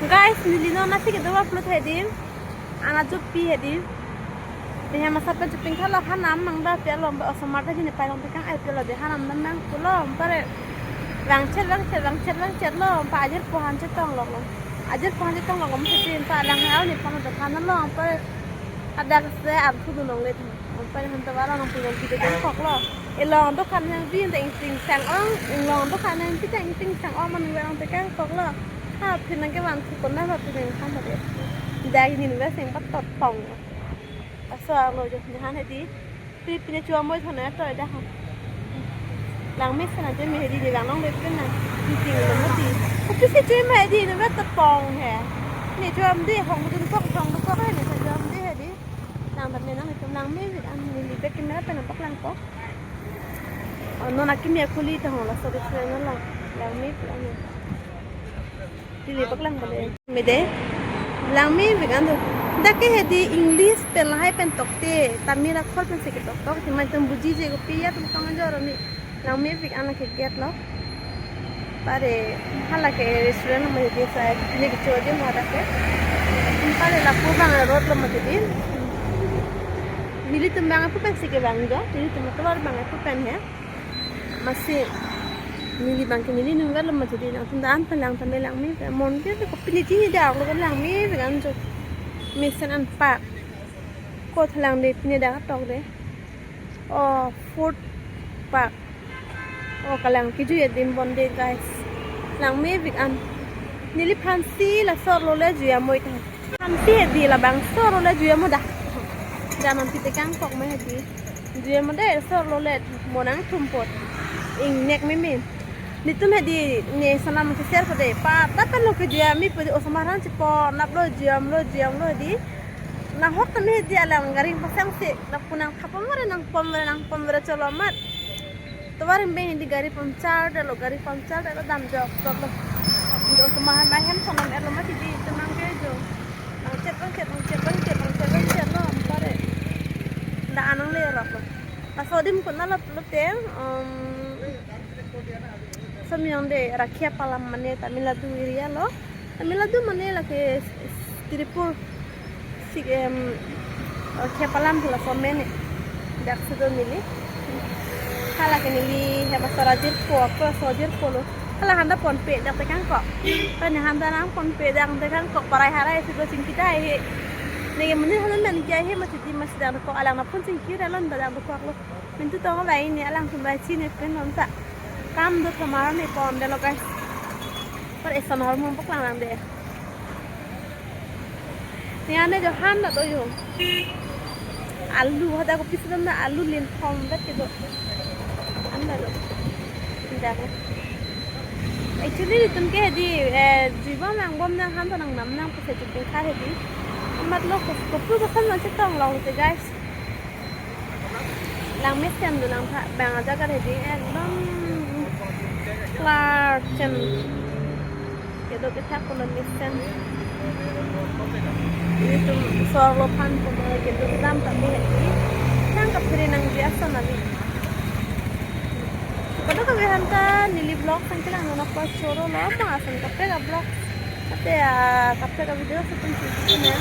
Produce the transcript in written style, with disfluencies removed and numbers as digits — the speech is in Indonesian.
Guys, nilino na sige daw upload hedim. Ana jupi hedim. Dia masa penjuping kalau hanam mangda pelom ba osamata hini pailong tekang ai pelo de hanam nang kulom pare lang chet lo pa ajar pohan cetong lo. Ajar pohan cetong lo mesti pa lang hal ni pano de kanan lo pare ada kese absu dunong le pare hanta wala nang pulong kita kan kok lo. Elong do kan yang bin te ting sang ong elong do kan yang kita ting sang ong man wang tekang kok lo. Ha pinang ke wan kon na ba pinang kan ba de. Dai ni ba sing pat tot pong. Asal lo je jahan hedi. Pilih cua moi thona toy dah. Lang mes sana je me hedi lang long le pen na. Ting lo mati. Tapi si cua me hedi na ba tot pong he. Ni cua am de hong tu kok hai ni cua am de hedi. Lang bat me nang itu lang me an ni li be kin na pen pak lang ko. No nak kimi akuli ta hong la so de na lang me lang me. Pilih pak lang bale. Me de lang me vegan do. Dake hedi English pen lahai pen tokte Tamil akhor pen seke tok ti mai tum buji je go piya tum kang joro ni lang me fik ana ke get lo pare hala ke restaurant me de sa ne ke chode mara ke pare la pu bang rot lo me de mili tum bang pu pen seke bang do mili tum kolor bang pu pen he masih mili bang ke mili nunggal lo me de na tum dan pen lang tamel lang me mon ke ko pili ji da lo lang me vegan jo Mission and Park. Ko thalang de pine da tok de. Oh, food park. Oh, kalang kiju ya dim bon de guys. Lang me vik an. Nili phansi la sor lo le juya moi ta. Phansi di la bang sor lo le juya mo da. Jaman pite kang kok me di. Juya mo de sor lo le monang tumpot. Ing nek me min. Nitum hedi ne sanam ke ser pade pa tapan lo ke juya mi pade osamaran ci po nap lo jam lo di na hok me hedi alang garing pasang se na punang kapamare nang pomre cholo mat to warim be hedi gari pamchar lo dam jok to lo do osamaran ba hen sonam elo mati di tenang ke jo chet lo pare da anang le ro ko ta sodim ko na lo te Samyang de rakhia palam mane Tamiladu area lo Tamiladu mane la ke Tripur rakhia palam la somene dak sedo mili kala ke nili heba sarajir ko lo kala handa pon pe dak tekan ko pan handa nang pon pe dak tekan ko parai harai sido singkita he nege mane halan men ja he masjid dak ko alang na pun singkira lon dak ko lo mintu to ngai ni alang sumbai sine pen non ta kam do kamar ni pon de lo guys par esan har mum pak lang de ni ane jo han da to yo alu hada ko pisadam na alu lin thom da ke do anda lo da ko actually tun ke di jiba mang bom na han to nang nam nang ko se ju kha he di mat lo ko pu ko san se tong long te guys lang mes tem do lang tha bang aja ka he di ekdom Clarkson itu kita kolonisen itu soal lopan pemulai gitu kita tapi lagi yang kepirinang biasa nabi pada kebiasaan kan nili blog kan kita nggak nampak coro lama asan kapte blog tapi ya kapte video seperti itu